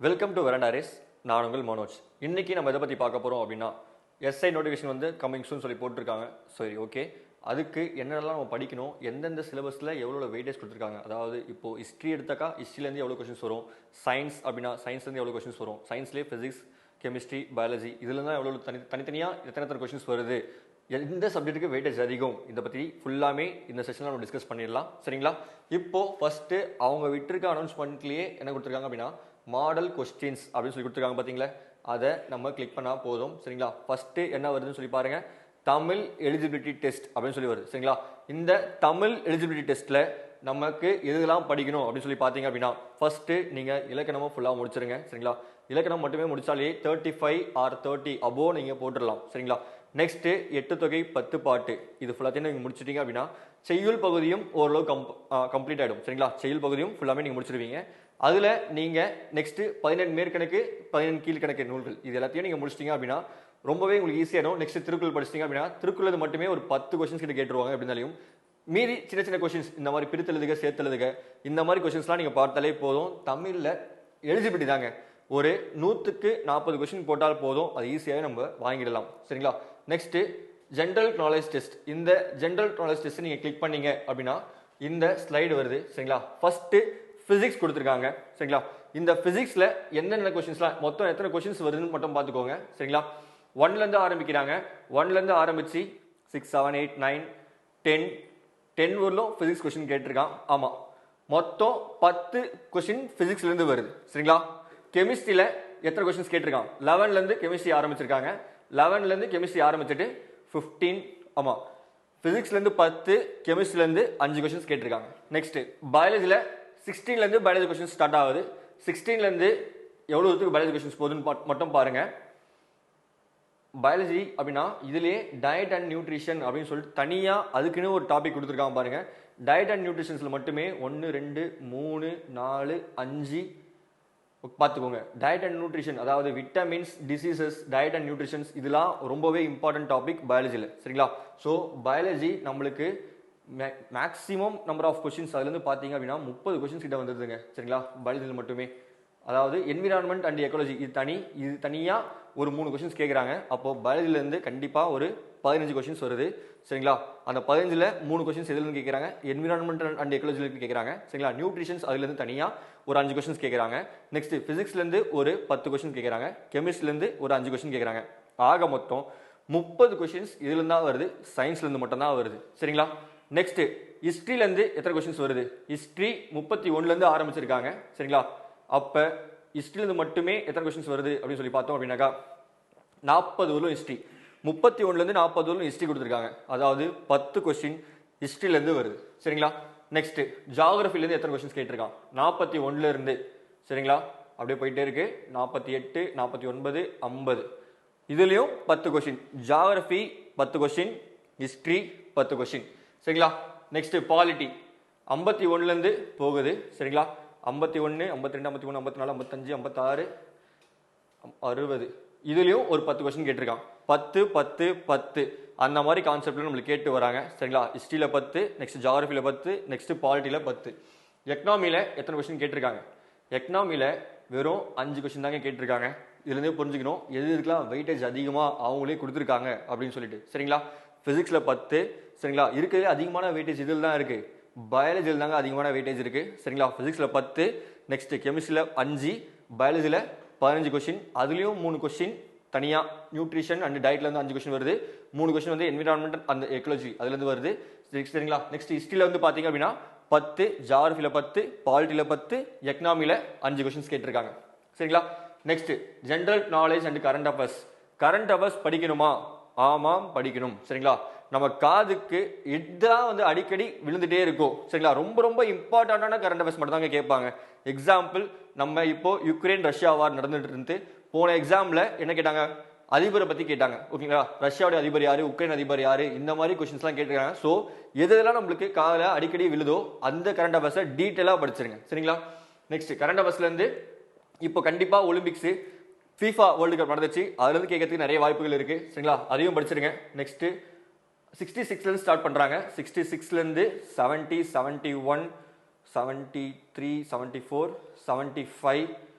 Welcome to Veranda race. நான் உங்கள் மனோஜ். இன்னைக்கு நம்ம எதை பத்தி பார்க்க போறோம் அப்படின்னா எஸ்ஐ நோட்டிஃபிகேஷன் வந்து கமிங் சூன் சொல்லி போட்டுருக்காங்க. சரி ஓகே, அதுக்கு என்னென்னலாம் நம்ம படிக்கணும், எந்தெந்த சிலபஸில் எவ்வளோ வெயிட்டேஜ் கொடுத்துருக்காங்க, அதாவது இப்போ ஹிஸ்ட்ரி எடுத்தாக்கா ஹிஸ்ட்ரிலேருந்து எவ்வளோ கொஸ்டின்ஸ் வரும், சயின்ஸ் அப்படின்னா சயின்ஸ்லேருந்து எவ்வளோ கொஸ்டின்ஸ் வரும், சயின்ஸ்லேயே ஃபிசிக்ஸ் கெமிஸ்ட்ரி பயாலஜி இதில் தான் எவ்வளோ தனித்தனியாக எத்தனை கொஸ்டின்ஸ் வருது, எந்த சப்ஜெக்ட்டுக்கு வெயிட்டேஜ் அதிகம், இதை பற்றி ஃபுல்லாமே இந்த செஷனில் நம்ம டிஸ்கஸ் பண்ணிடலாம். சரிங்களா? இப்போது ஃபஸ்ட்டு அவங்க விட்டுருக்க அனௌன்ஸ்மெண்ட்லேயே என்ன கொடுத்துருக்காங்க அப்படின்னா மாடல் கொஸ்டின்ஸ் அப்படின்னு சொல்லி கொடுத்துருக்காங்க. பார்த்தீங்களா? அதை நம்ம கிளிக் பண்ணால் போதும். சரிங்களா? ஃபஸ்ட்டு என்ன வருதுன்னு சொல்லி பாருங்கள், தமிழ் எலிஜிபிலிட்டி டெஸ்ட் அப்படின்னு சொல்லி வருது. சரிங்களா? இந்த தமிழ் எலிஜிபிலிட்டி டெஸ்ட்டில் நமக்கு எதுலாம் படிக்கணும் அப்படின்னு சொல்லி பார்த்தீங்க அப்படின்னா ஃபஸ்ட்டு நீங்கள் இலக்கணமாக ஃபுல்லாக முடிச்சிருங்க. சரிங்களா? இலக்கணம் மட்டுமே முடித்தாலே 35 ஆர் 30 அபோவ் நீங்கள் போட்டுடலாம். சரிங்களா? நெக்ஸ்ட்டு 8 தொகை 10 பாட்டு இது ஃபுல்லாத்தையும் நீங்கள் முடிச்சிட்டிங்க அப்படின்னா செய்யுள் பகுதியும் ஓரளவு கம்ப்ளீட் ஆகிடும். சரிங்களா? செய்யுள் பகுதியும் ஃபுல்லாமே நீங்கள் முடிச்சிருவீங்க. அதில் நீங்கள் நெக்ஸ்ட்டு 18 மேற்கணக்கு 18 கீழ்கணக்கு நூல்கள் இது எல்லாத்தையும் நீங்கள் முடிச்சிட்டிங்க அப்படின்னா ரொம்பவே உங்களுக்கு ஈஸியாகிடும். நெக்ஸ்ட் திருக்குறள் படிச்சிட்டிங்க அப்படின்னா திருக்குறள் மட்டுமே ஒரு 10 கொஸ்டின்ஸ் கிட்ட கேட்டுருவாங்க. எப்படினாலையும் மீறி சின்ன சின்ன கொஸ்டின்ஸ் இந்த மாதிரி பிரித்தெழுதுக சேர்த்தெழுதுக இந்த மாதிரி கொஸ்டின்ஸ்லாம் நீங்கள் பார்த்தாலே போதும். தமிழில் எலிஜிபிலிட்டி தாங்க, ஒரு 100க்கு 40 கொஸ்டின் போட்டால் போதும், அது ஈஸியாகவே நம்ம வாங்கிடலாம். சரிங்களா? Next general knowledge test. இந்த ஜென்ரல் நாலேஜ் டெஸ்ட் நீங்கள் கிளிக் பண்ணீங்க அப்படின்னா இந்த ஸ்லைடு வருது. சரிங்களா? ஃபஸ்ட்டு ஃபிசிக்ஸ் கொடுத்துருக்காங்க. சரிங்களா? இந்த ஃபிசிக்ஸில் என்னென்ன கொஸ்டின்ஸ்லாம் மொத்தம் எத்தனை கொஸ்டின்ஸ் வருதுன்னு மட்டும் பார்த்துக்கோங்க. சரிங்களா? 1லேருந்து ஆரம்பிக்கிறாங்க. 1லேருந்து ஆரம்பித்து 6, 7, 8, 9, 10 வரலும் ஃபிசிக்ஸ் கொஸ்டின் கேட்டிருக்கான். ஆமாம், மொத்தம் 10 கொஸ்டின் ஃபிசிக்ஸ்லேருந்து வருது. சரிங்களா? கெமிஸ்ட்ரியில் எத்தனை கொஸ்டின்ஸ் கேட்டிருக்கான், 11லேருந்து கெமிஸ்ட்ரி ஆரம்பிச்சிருக்காங்க. 11லேருந்து கெமிஸ்ட்ரி ஆரம்பிச்சுட்டு 15, ஆமாம், ஃபிசிக்ஸ்லேருந்து 10, கெமிஸ்ட்ரிலேருந்து 5 கொஸ்டின்ஸ் கேட்டிருக்காங்க. நெக்ஸ்ட்டு பயாலஜியில் 16லேருந்து பயாலஜி கொஸ்டின்ஸ் ஸ்டார்ட் ஆகுது. 16லேருந்து எவ்வளோ தூரத்துக்கு பயாலஜி கொஸ்டின்ஸ் போகுதுன்னு மட்டும் பாருங்கள். பயாலஜி அப்படின்னா இதுலேயே டயட் அண்ட் நியூட்ரிஷன் அப்படின்னு சொல்லிட்டு தனியாக அதுக்குன்னு ஒரு டாபிக் கொடுத்துருக்காங்க பாருங்கள். டயட் அண்ட் நியூட்ரிஷன்ஸில் மட்டுமே 1, 2, 3, 4, 5 பார்த்துக்கோங்க. டயட் அண்ட் நியூட்ரிஷன் அதாவது vitamins, diseases, diet and nutritions இதெல்லாம் ரொம்பவே இம்பார்ட்டன்ட் டாபிக் பயாலஜியில். சரிங்களா? ஸோ பயாலஜி நம்மளுக்கு மேக்ஸிமம் நம்பர் ஆஃப் கொஸ்டின்ஸ் அதுலேருந்து பார்த்தீங்க அப்படின்னா 30 கொஸ்டின்ஸ் கிட்ட வந்துடுதுங்க. சரிங்களா? பயாலஜியில் மட்டுமே. அதாவது என்விரான்மெண்ட் அண்ட் எக்காலஜி இது தனியாக ஒரு 3 கொஸ்டின்ஸ் கேட்குறாங்க. அப்போது பயாலஜிலேருந்து கண்டிப்பாக ஒரு 15 கொஸ்டின்ஸ் வருது. சரிங்களா? அந்த 15ல் 3 கொஸ்டின்ஸ் எதுலேருந்து கேட்குறாங்க, என்விரான்மெண்ட் அண்ட் எக்காலஜிலேருந்து கேட்குறாங்க. சரிங்களா? நியூட்ரிஷன்ஸ் அதுலேருந்து தனியாக ஒரு 5 கொஸ்டின்ஸ் கேட்குறாங்க. நெக்ஸ்ட் ஃபிசிக்ஸ்லேருந்து ஒரு 10 கொஸ்டின் கேட்குறாங்க. கெமிஸ்ட்ரிலேருந்து ஒரு 5 கொஸ்டின் கேட்குறாங்க. ஆக மொத்தம் 30 கொஸ்டின்ஸ் இதுலேருந்து தான் வருது, சயின்ஸ்லேருந்து மட்டும் தான் வருது. சரிங்களா? நெக்ஸ்ட் ஹிஸ்ட்ரிலேருந்து எத்தனை கொஸ்டின்ஸ் வருது, ஹிஸ்ட்ரி 31லேருந்து ஆரம்பிச்சிருக்காங்க. சரிங்களா? அப்போ ஹிஸ்ட்ரிலேருந்து மட்டுமே எத்தனை கொஸ்டின்ஸ் வருது அப்படின்னு சொல்லி பார்த்தோம் அப்படின்னாக்கா 40 வரலும் ஹிஸ்ட்ரி, 31லேருந்து 40 வரலும் ஹிஸ்ட்ரி கொடுத்துருக்காங்க. அதாவது 10 கொஸ்டின் ஹிஸ்ட்ரிலேருந்து வருது. சரிங்களா? நெக்ஸ்ட் ஜியாகிரபிலேருந்து எத்தனை கொஸ்டின்ஸ் கேட்டிருக்கான், 41லேருந்து. சரிங்களா? அப்படியே போயிட்டே இருக்கு. 48, 49, 50 இதுலேயும் 10 question. Geography 10 question, history 10 question. சரிங்களா? நெக்ஸ்ட் பாலிட்டி 51லேருந்து போகுது. சரிங்களா? 51, 52, 53, 54, 55, 56, 60 இதுலேயும் ஒரு 10 கொஸ்டின் கேட்டிருக்கான். 10, 10, 10 அந்த மாதிரி கான்செப்ட்ல நம்மளுக்கு கேட்டு வராங்க. சரிங்களா? ஹிஸ்ட்ரியில் 10, நெக்ஸ்ட் ஜியாகிரபியில் 10, நெக்ஸ்ட் பாலிட்டியில் 10. எக்கனாமியில் எத்தனை கொஸ்டின் கேட்டிருக்காங்க, எக்கனாமியில் வெறும் 5 கொஸ்டின் தாங்க கேட்டிருக்காங்க. இதுலேருந்தே புரிஞ்சுக்கணும் எதுக்கெல்லாம் வெயிட்டேஜ் அதிகமாக அவங்களே கொடுத்துருக்காங்க அப்படின்னு சொல்லிட்டு. சரிங்களா? ஃபிசிக்ஸில் 10. சரிங்களா? இருக்கிறது அதிகமான வெயிட்டேஜ் இதில் தான் இருக்குது, பயாலஜியில் தாங்க அதிகமான வெயிட்டேஜ் இருக்குது. சரிங்களா? ஃபிசிக்ஸில் 10, நெக்ஸ்ட் கெமிஸ்ட்ரியில் 5, பயாலஜியில் 15 கொஸ்டின். அதுலேயும் 3 கொஸ்டின் தனியாக நியூட்ரிஷன் அண்ட் டயட்லேருந்து 5 கொஸ்டின் வருது. 3 கொஸ்டின் வந்து என்விரான்மெண்ட் அந்த எக்காலஜி அதுலேருந்து வருது. சரிங்களா? நெக்ஸ்ட் ஹிஸ்ட்ரியில் வந்து பார்த்தீங்க அப்படின்னா 10, ஜியாகிரபியில் 10, பாலிட்டியில் 10, எக்கனாமியில் 5 கொஸ்டின்ஸ் கேட்டிருக்காங்க. சரிங்களா? Next general knowledge and current affairs. Current affairs படிக்கணுமா? ஆமாம், படிக்கணும். சரிங்களா? நம்ம காதுக்கு இதெல்லாம் வந்து அடிக்கடி விழுந்துட்டே இருக்கும். சரிங்களா? ரொம்ப ரொம்ப இம்பார்ட்டண்டான கரண்ட் அஃபேர்ஸ் மட்டும் தாங்க கேட்பாங்க. எக்ஸாம்பிள், நம்ம இப்போ யுக்ரைன் ரஷ்யா வார் நடந்துட்டு இருந்து போன எக்ஸாம்ல என்ன கேட்டாங்க, அதிபரை பத்தி கேட்டாங்க. ஓகேங்களா? ரஷ்யாவுடைய அதிபர் யாரு, உக்ரைன் அதிபர் யாரு, இந்த மாதிரி கொஸ்டின்ஸ்லாம் கேட்டிருக்காங்க. ஸோ எதெல்லாம் நம்மளுக்கு காதில் அடிக்கடி விழுதோ அந்த கரண்ட் அஃபேர்ஸை டீட்டெயிலாக படிச்சிருங்க. சரிங்களா? நெக்ஸ்ட் கரண்ட் அஃபேர்ஸ்லேருந்து இப்போ கண்டிப்பாக ஒலிம்பிக்ஸ், FIFA வேர்ல்டு கப் நடந்துச்சு, அதுலேருந்து கேட்கறதுக்கு நிறைய வாய்ப்புகள் இருக்குது. சரிங்களா? அதையும் படிச்சிருங்க. நெக்ஸ்ட்டு 66லேருந்து ஸ்டார்ட் பண்ணுறாங்க. 66லேருந்து 70, 71, 73, 74, 75,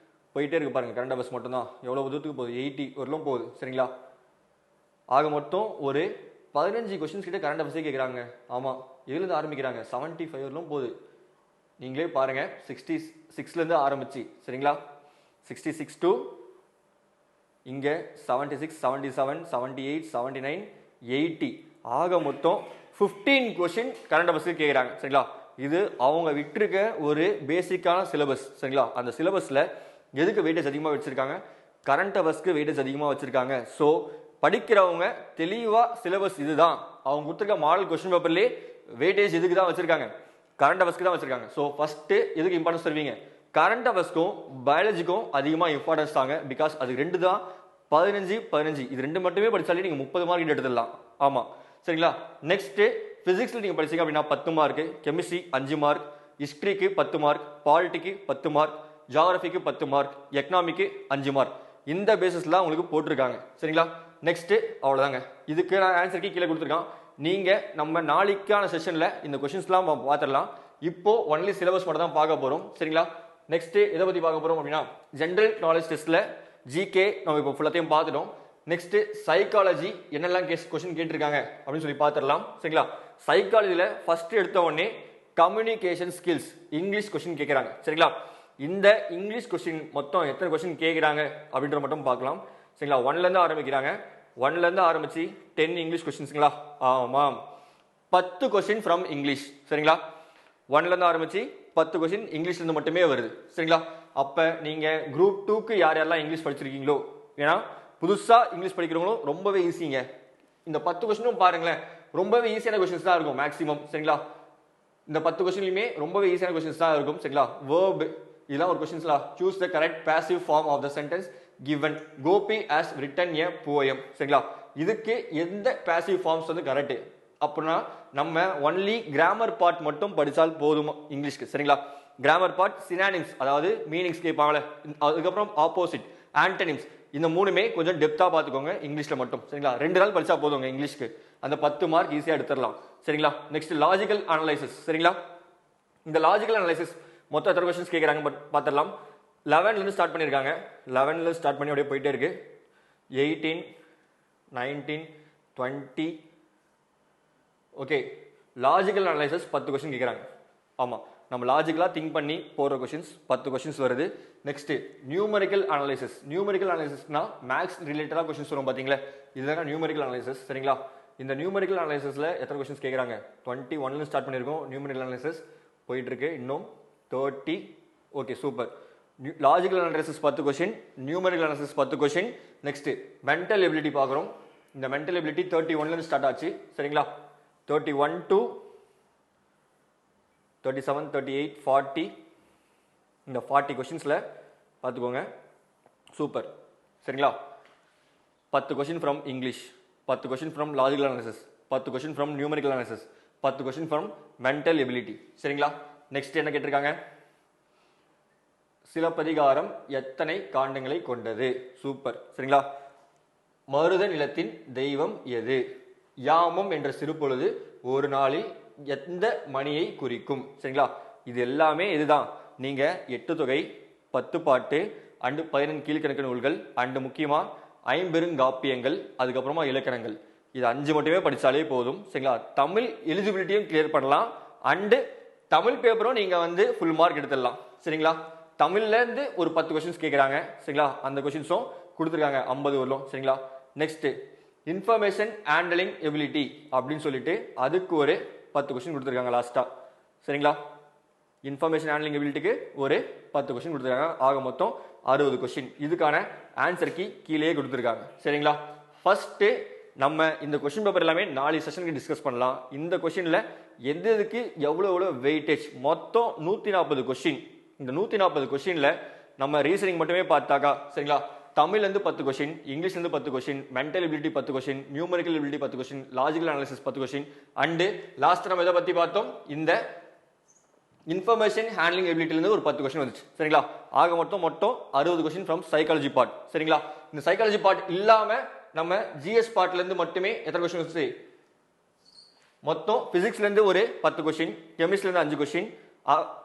போயிட்டே இருக்கு பாருங்க. கரண்ட் அஃபேர்ஸ் மட்டும் தான் எவ்வளவு தூரத்துக்கு போகுது, 80 வரலும் போகுது. சரிங்களா, ஆக மொத்தம் ஒரு 15 கொஸ்டின்ஸ் கிட்ட கரண்ட் அஃபேர்ஸே கேட்குறாங்க. ஆமாம், எதுலேருந்து ஆரம்பிக்கிறாங்க, 75 வரலும் போகுது. நீங்களே பாருங்க, 66லேருந்து ஆரம்பிச்சு. சரிங்களா, 66 to இங்கே 76, 77, 78, 79, 80, ஆக மொத்தம் 15 கொஸ்டின் கரண்ட் அஃபேர்ஸ்க்கு கேட்குறாங்க. சரிங்களா, இது அவங்க விட்டுருக்க ஒரு பேசிக்கான சிலபஸ். சரிங்களா, அந்த சிலபஸில் எதுக்கு வெயிட்டேஜ் அதிகமாக வச்சுருக்காங்க, கரண்ட் அஃபேர்ஸ்க்கு வெயிட்டேஜ் அதிகமாக வச்சுருக்காங்க. ஸோ படிக்கிறவங்க தெளிவாக சிலபஸ் இதுதான், அவங்க கொடுத்துருக்க மாடல் கொஸ்டின் பேப்பர்லேயே வெயிட்டேஜ் எதுக்கு தான் வச்சுருக்காங்க, கரண்ட் அஃபேர்ஸ்க்கு தான் வச்சுருக்காங்க. ஸோ ஃபஸ்ட்டு எதுக்கு இம்பார்ட்டன்ஸ் தருவீங்க, கரண்ட் அஃபேர்ஸ்க்கும் பயாலஜிக்கும் அதிகமாக இம்பார்ட்டன்ஸ் தாங்க. பிகாஸ் அது ரெண்டு தான் 15 இது ரெண்டு மட்டுமே படித்தாலே நீங்கள் 30 மார்க் எடுத்துடலாம். ஆமாம், சரிங்களா. நெக்ஸ்ட்டு ஃபிசிக்ஸில் நீங்கள் படிச்சீங்க அப்படின்னா 10 மார்க், கெமிஸ்ட்ரி 5 மார்க், ஹிஸ்ட்ரிக்கு 10 மார்க், பாலிட்டிக்கு 10 மார்க், ஜியாகிரபிக்கு 10 மார்க், எக்கனாமிக்கு 5 மார்க். இந்த பேசிஸ்லாம் உங்களுக்கு போட்டிருக்காங்க. சரிங்களா, நெக்ஸ்ட்டு அவ்வளோதாங்க. இதுக்கு நான் ஆன்சருக்கு கீழே கொடுத்துருக்கான். நீங்கள் நம்ம நாளைக்கான செஷனில் இந்த கொஷின்ஸ்லாம் பார்த்துடலாம். இப்போ ஒன்லி சிலபஸ் மட்டும் தான் பார்க்க போகிறோம். சரிங்களா, நெக்ஸ்ட்டு எதை பற்றி பார்க்க போகிறோம் அப்படின்னா, ஜென்ரல் நாலேஜ் டெஸ்ட்டில் ஜிகே நம்ம இப்போ ஃபுல்லாத்தையும் பார்த்துட்டோம். நெக்ஸ்ட்டு சைக்காலஜி என்னெல்லாம் கொஸ்டின் கேட்டிருக்காங்க அப்படின்னு சொல்லி பார்த்துடலாம். சரிங்களா, சைக்காலஜியில் ஃபஸ்ட்டு எடுத்த உடனே கம்யூனிகேஷன் ஸ்கில்ஸ் இங்கிலீஷ் கொஸ்டின் கேட்குறாங்க. சரிங்களா, இந்த இங்கிலீஷ் கொஸ்டின் மொத்தம் எத்தனை கொஸ்டின் கேட்குறாங்க அப்படின்ற மட்டும் பார்க்கலாம். சரிங்களா, 1லேருந்து ஆரம்பிக்கிறாங்க. 1லேருந்து ஆரம்பிச்சு 10 இங்கிலீஷ் கொஸ்டின்ஸுங்களா, ஆமாம் 10 கொஸ்டின் ஃப்ரம் இங்கிலீஷ். சரிங்களா, 1லேருந்து ஆரம்பிச்சு 10 கொஸ்டின் இங்கிலீஷ்லேருந்து மட்டுமே வருது. சரிங்களா, அப்போ நீங்கள் குரூப் 2க்கு யார் யாரெல்லாம் இங்கிலீஷ் படிச்சிருக்கீங்களோ, ஏன்னா புதுசாக இங்கிலீஷ் படிக்கிறவங்களும் ரொம்பவே ஈஸிங்க. இந்த 10 கொஸ்டினும் பாருங்களேன், ரொம்பவே ஈஸியான கொஸ்டின்ஸ் தான் இருக்கும் மேக்ஸிமம். சரிங்களா, இந்த 10 கொஸ்டின்லையுமே ரொம்பவே ஈஸியான கொஸ்டின்ஸ் தான் இருக்கும். சரிங்களா, வேர்ப் இதெல்லாம் ஒரு கொஸ்டின்ஸ்லாம். Choose the correct passive form of the sentence given. Gopi has written a poem. சரிங்களா, இதுக்கு எந்த பாசிவ் ஃபார்ம்ஸ் வந்து கரெக்ட் அப்படின்னா, நம்ம ஒன்லி கிராமர் பார்ட் மட்டும் படித்தால் போதும் இங்கிலீஷ்க்கு. சரிங்களா, கிராமர் பார்ட், சினானிம்ஸ் அதாவது மீனிங்ஸ் கேட்பாங்களே, அதுக்கப்புறம் ஆப்போசிட், ஆன்டனிம்ஸ், இந்த மூணுமே கொஞ்சம் டெப்த்தாக பார்த்துக்கோங்க இங்கிலீஷில் மட்டும். சரிங்களா, 2 நாள் படித்தா போதுங்க இங்கிலீஷ்க்கு, அந்த 10 மார்க் ஈஸியாக எடுத்துடலாம். சரிங்களா, நெக்ஸ்ட் லாஜிக்கல் அனலைசிஸ். சரிங்களா, இந்த லாஜிக்கல் அனலைசிஸ் மொத்தம் எத்தனை கொஸ்டின்ஸ் கேட்குறாங்க பார்த்துடலாம். 11லேருந்து ஸ்டார்ட் பண்ணியிருக்காங்க. 11லேருந்து ஸ்டார்ட் பண்ணி அப்படியே போயிட்டே இருக்கு. 18, 19, 20. ஓகே, லாஜிக்கல் அனலைசிஸ் 10 கொஸ்டின் கேட்குறாங்க. ஆமாம், நம்ம லாஜிக்கலாக திங்க் பண்ணி போகிற கொஸ்டின்ஸ் 10 கொஸ்டின்ஸ் வருது. Next numerical analysis. நியூமரிக்கல் அனலைசிஸ்னா மேக்ஸ் ரிலேட்டடாக கொஸ்டின்ஸ் வரும் பார்த்தீங்களா, இதுதான் நியூமரிக்கல் அனலைசிஸ். சரிங்களா, இந்த நியூமரிக்கல் அனலைசிஸில் எத்தனை கொஸ்டின்ஸ் கேட்குறாங்க, 21லேருந்து ஸ்டார்ட் பண்ணியிருக்கோம். நியூமரிக்கல் அனலைசிஸ் போயிட்டு இருக்கு, இன்னும் 30. Okay, super. Logical analysis 10 question, numerical analysis 10 question. Next mental ability பார்க்குறோம். இந்த மென்டல் எபிலிட்டி 31லேருந்து ஸ்டார்ட் ஆச்சு. சரிங்களா, 31 to 37, 38, 40. இந்த 40 கொஸ்டின்ஸில் பார்த்துக்கோங்க. சூப்பர். சரிங்களா, 10 question from English, 10 question from logical analysis, 10 question from numerical analysis, 10 question from mental ability. சரிங்களா, next என்ன கேட்டிருக்காங்க, சிலப்பதிகாரம் எத்தனை காண்டங்களை கொண்டது. சூப்பர். சரிங்களா, மருத நிலத்தின் தெய்வம் எது, யாமம் என்ற சிறுபொழுது ஒரு நாளில் எந்த மணியை குறிக்கும். சரிங்களா, இது எல்லாமே இதுதான். நீங்க 8 தொகை, 10 பாட்டு அண்டு 15 கீழ்கணக்கு நூல்கள் அண்டு முக்கியமா 5 பெருங்காப்பியங்கள், அதுக்கப்புறமா இலக்கணங்கள், இது 5 மட்டுமே படித்தாலே போதும். சரிங்களா, தமிழ் எலிஜிபிலிட்டியும் கிளியர் பண்ணலாம் அண்டு தமிழ் பேப்பரும் நீங்க வந்து ஃபுல் மார்க் எடுத்துடலாம். சரிங்களா, தமிழ்ல இருந்து ஒரு 10 கொஸ்டின்ஸ் கேட்குறாங்க. சரிங்களா, அந்த கொஸ்டின்ஸும் கொடுத்துருக்காங்க 50 வரலும். சரிங்களா, நெக்ஸ்ட் இன்ஃபர்மேஷன் ஹேண்டலிங் எபிலிட்டி அப்படின்னு சொல்லிட்டு அதுக்கு ஒரு 10 கொஸ்டின் கொடுத்துருக்காங்க லாஸ்டா. சரிங்களா, இன்ஃபர்மேஷன் ஹேண்டலிங் எபிலிட்டிக்கு ஒரு 10 கொஸ்டின் கொடுத்துருக்காங்க. ஆக மொத்தம் 60 கொஸ்டின். இதுக்கான ஆன்சர் கீ கீழே கொடுத்துருக்காங்க. சரிங்களா, ஃபர்ஸ்ட் நம்ம இந்த கொஸ்டின் பேப்பர் எல்லாமே 4 செஷனுக்கு டிஸ்கஸ் பண்ணலாம். இந்த கொஸ்டின்ல எதுக்கு எவ்வளோ வெயிட்டேஜ், மொத்தம் 140 கொஸ்டின். இந்த 140 கொஸ்டின்ல நம்ம ரீசனிங் மட்டுமே பார்த்தாக்கா, சரிங்களா, தமிழ்லேருந்து 10 கொஸ்டின், இங்கிலீஷ்லேருந்து 10 question, mental ability 10 question, numerical ability 10 question, logical analysis 10 question and last நம்ம எதை பற்றி பார்த்தோம், இந்த இன்ஃபர்மேஷன் ஹேண்ட்லிங் எபிலிட்டிலேருந்து ஒரு 10 கொஸ்டின் வந்துச்சு. சரிங்களா, ஆக மொத்தம் 60 கொஸ்டின் ஃப்ரம் சைக்காலஜி பார்ட். சரிங்களா, இந்த சைக்காலஜி பார்ட் இல்லாமல் நம்ம ஜிஎஸ் பார்ட்லேருந்து மட்டுமே எத்தனை கொஸ்டின் வந்துச்சு, மொத்தம் பிசிக்ஸ்லேருந்து ஒரு 10 கொஸ்டின், கெமிஸ்ட்ரிலேருந்து 5 கொஸ்டின்,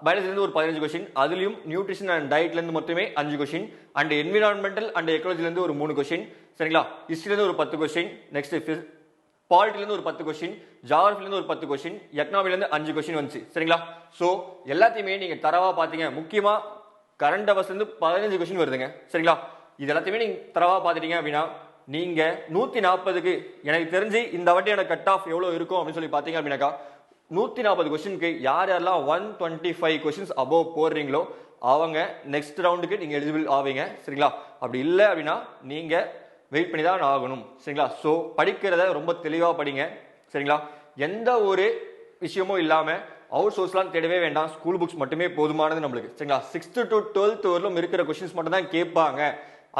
பயாலஜிலேருந்து ஒரு 15 கொஸ்டின், அதுலேயும் நியூட்ரிஷன் அண்ட் டயட்லேருந்து மட்டுமே 5 கொஸ்டின், அண்ட் என்விரான்மெண்டல் அண்ட் எக்கனாலஜிலேருந்து ஒரு 3 கொஸ்டின், சரிங்களா. ஹிஸ்ட்ரிலேருந்து ஒரு 10 கொஸ்டின், நெக்ஸ்ட் பாலிட்டிலேருந்து ஒரு 10 கொஸ்டின், ஜியாகிரபிலேருந்து ஒரு 10 கொஸ்டின், எக்கனாமிலேருந்து 5 கொஸ்டின் வந்துச்சு, சரிங்களா. ஸோ எல்லாத்தையுமே நீங்கள் தரவாக பார்த்தீங்க. முக்கியமாக கரண்ட் அவர்ஸ்லேருந்து 15 கொஸ்டின் வருதுங்க, சரிங்களா. இது எல்லாத்தையுமே நீங்கள் தரவாக பார்த்துட்டீங்க அப்படின்னா நீங்கள் 140க்கு எனக்கு தெரிஞ்சு இந்த வாட்டியான கட் ஆஃப் எவ்வளோ இருக்கும் அப்படின்னு சொல்லி பார்த்தீங்க அப்படின்னாக்கா 140 கொஸ்டினுக்கு யார் யாரெல்லாம் 125 கொஸ்டின்ஸ் அபோவ் போடுறீங்களோ அவங்க நெக்ஸ்ட் ரவுண்டுக்கு நீங்கள் எலிஜிபிள் ஆவீங்க, சரிங்களா. அப்படி இல்லை அப்படின்னா நீங்கள் வெயிட் பண்ணி தான் ஆகணும், சரிங்களா. ஸோ படிக்கிறத ரொம்ப தெளிவாக படிங்க, சரிங்களா. எந்த ஒரு விஷயமும் இல்லாமல் அவுட் சோர்ஸ்லாம் தேடவே வேண்டாம். ஸ்கூல் புக்ஸ் மட்டுமே போதுமானது நம்மளுக்கு, சரிங்களா. 6th to 12th வரலும் இருக்கிற கொஸ்டின்ஸ் மட்டும் தான் கேட்பாங்க.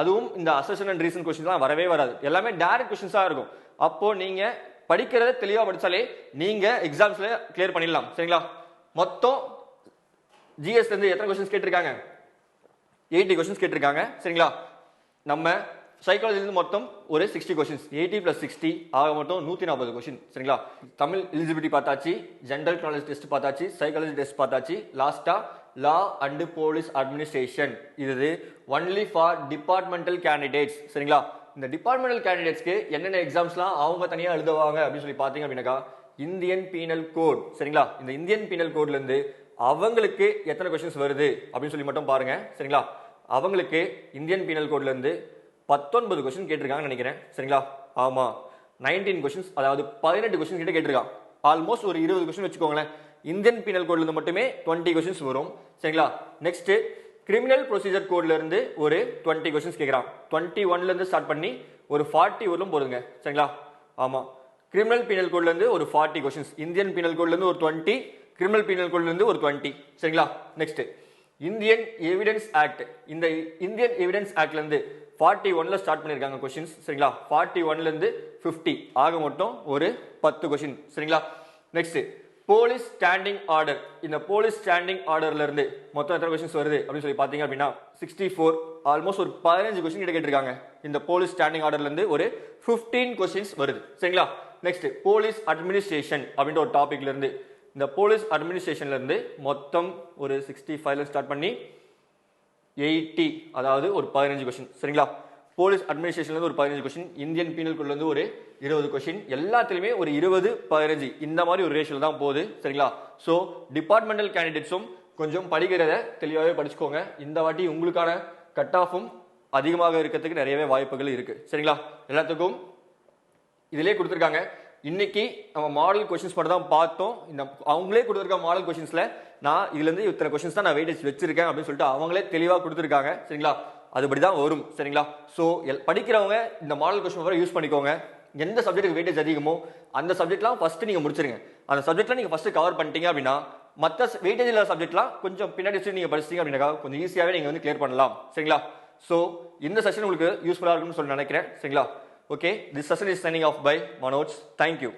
அதுவும் இந்த அசெஷன் அண்ட் ரீசன் கொஸ்டின்ஸ்லாம் வரவே வராது. எல்லாமே டைரக்ட் கொஸ்டின்ஸாக இருக்கும். அப்போ நீங்கள் படிக்கிறத தெளிவாக படித்தாலே நீங்கள் எக்ஸாம்ஸில் கிளியர் பண்ணிடலாம், சரிங்களா. மொத்தம் ஜிஎஸ்லேருந்து எத்தனை கொஸ்டின்ஸ் கேட்டிருக்காங்க? 80 கொஸ்டின்ஸ் கேட்டிருக்காங்க, சரிங்களா. நம்ம சைக்காலஜிலேருந்து மொத்தம் ஒரு 60 கொஸ்டின்ஸ், 80 + 60 ஆக மொத்தம் 140 கொஸ்டின், சரிங்களா. தமிழ் எலிஜிபிலிட்டி பார்த்தாச்சு, ஜென்ரல் நாலேஜ் டெஸ்ட் பார்த்தாச்சு, சைக்காலஜி டெஸ்ட் பார்த்தாச்சு, லாஸ்ட்டாக லா அண்ட் போலீஸ் அட்மினிஸ்ட்ரேஷன். இது ஒன்லி ஃபார் டிபார்ட்மெண்டல் கேண்டிடேட்ஸ், சரிங்களா. இந்த டிபார்ட்மெண்டல் கேண்டிடேட்ஸ்க்கு என்னென்ன எக்ஸாம்ஸ்லாம் அவங்க தனியாக எழுதுவாங்க அப்படின்னு சொல்லி பார்த்தீங்க அப்படின்னாக்கா இந்தியன் பீனல் கோட், சரிங்களா. இந்த இந்தியன் பீனல் கோட்லேருந்து அவங்களுக்கு எத்தனை கொஸ்டின்ஸ் வருது அப்படின்னு சொல்லி மட்டும் பாருங்க, சரிங்களா. அவங்களுக்கு இந்தியன் பீனல் கோட்லேருந்து 19 கொஸ்டின் கேட்டிருக்காங்கன்னு நினைக்கிறேன், சரிங்களா. ஆமாம், 19 கொஸ்டின்ஸ், அதாவது 18 கொஸ்டின் கிட்ட கேட்டிருக்கான். ஆல்மோஸ்ட் ஒரு 20 கொஸ்டின் வச்சுக்கோங்களேன். இந்தியன் பீனல் கோட்லேருந்து மட்டுமே 20 கொஸ்டின்ஸ் வரும், சரிங்களா. நெக்ஸ்ட் கிரிமினல் ப்ரொசீஜர் கோட்லேருந்து ஒரு 20 கொஸ்டின்ஸ் கேட்குறான். 21லேருந்து ஸ்டார்ட் பண்ணி ஒரு 40 வரலும் போதுங்க, சரிங்களா. ஆமாம், கிரிமினல் பீனல் கோட்லேருந்து ஒரு 40 கொஸ்டின்ஸ், இந்தியன் பீனல் கோட்லேருந்து ஒரு 20, கிரிமினல் பீனல் கோட்லேருந்து ஒரு 20, சரிங்களா. Next Indian evidence act. இந்த இந்தியன் எவிடன்ஸ் ஆக்ட்லேருந்து 41ல ஸ்டார்ட் பண்ணியிருக்காங்க கொஸ்டின்ஸ், சரிங்களா. 41லேருந்து 50 ஆக மட்டும் ஒரு 10 கொஸ்டின், சரிங்களா. Next police standing order. இந்த போலீஸ் ஸ்டாண்டிங் ஆர்டர்ல இருந்து மொத்தம் எத்தனை கொஸ்டின்ஸ் வருது அப்படின்னு சொல்லி பார்த்தீங்க அப்படின்னா 64, ஆல்மோஸ்ட் ஒரு 15 கொஸ்டின் கிட்ட கேட்டிருக்காங்க. இந்த போலீஸ் ஸ்டாண்டிங் ஆர்டர்ல இருந்து ஒரு 15 கொஸ்டின்ஸ் வருது, சரிங்களா. நெக்ஸ்ட் போலீஸ் அட்மினிஸ்ட்ரேஷன் அப்படின்ற ஒரு டாபிக்ல இருந்து இந்த போலீஸ் அட்மினிஸ்ட்ரேஷன்ல இருந்து மொத்தம் ஒரு 65ல ஸ்டார்ட் பண்ணி 80, அதாவது ஒரு 15 கொஸ்டின், சரிங்களா. போலீஸ் அட்மினிஸ்ட்ரேஷன்லேருந்து ஒரு 15 கொஸ்டின், இந்தியன் பீனல் கோட்லேருந்து ஒரு 20 கொஸ்டின், எல்லாத்துலேயுமே ஒரு 20-15 இந்த மாதிரி ஒரு ரேஷியோவில் தான் போகுது, சரிங்களா. ஸோ டிபார்ட்மெண்டல் கேண்டிடேட்ஸும் கொஞ்சம் படிக்கிறத தெளிவாகவே படிச்சுக்கோங்க. இந்த வாட்டி உங்களுக்கான கட் ஆஃபும் அதிகமாக இருக்கிறதுக்கு நிறையவே வாய்ப்புகள் இருக்குது, சரிங்களா. எல்லாத்துக்கும் இதிலே கொடுத்துருக்காங்க. இன்னைக்கு நம்ம மாடல் கொஸ்டின்ஸ் மட்டும் தான் பார்த்தோம். இந்த அவங்களே கொடுத்துருக்க மாடல் கொஸ்டின்ஸ்ல நான் இதுலேருந்து இத்தனை கொஸ்டின்ஸ் தான் நான் வெயிட்டேஜ் வச்சிருக்கேன் அப்படின்னு சொல்லிட்டு அவங்களே தெளிவாக கொடுத்துருக்காங்க, சரிங்களா. அதுபடி தான் வரும், சரிங்களா. ஸோ படிக்கிறவங்க இந்த மாடல் கொஸ்டின் வர யூஸ் பண்ணிக்கோங்க. எந்த சப்ஜெக்ட்டுக்கு வெயிட்டேஜ் அதிகமோ அந்த சப்ஜெக்ட்லாம் ஃபர்ஸ்ட் நீங்கள் முடிச்சிருங்க. அந்த சப்ஜெக்ட்லாம் நீங்கள் ஃபர்ஸ்ட் கவர் பண்ணிட்டீங்க அப்படின்னா மற்ற வெயிட்டேஜ் இல்லாத சப்ஜெக்ட்லாம் கொஞ்சம் பின்னாடி வச்சு நீங்கள் படிச்சிட்டீங்க அப்படின்னா கொஞ்சம் ஈஸியாகவே நீங்கள் வந்து கிளியர் பண்ணலாம், சரிங்களா. ஸோ இந்த செஷன் உங்களுக்கு யூஸ்ஃபுல்லாக இருக்கும்னு சொல்லி நினைக்கிறேன், சரிங்களா. Okay, this session is signing off by Manoj. Thank you.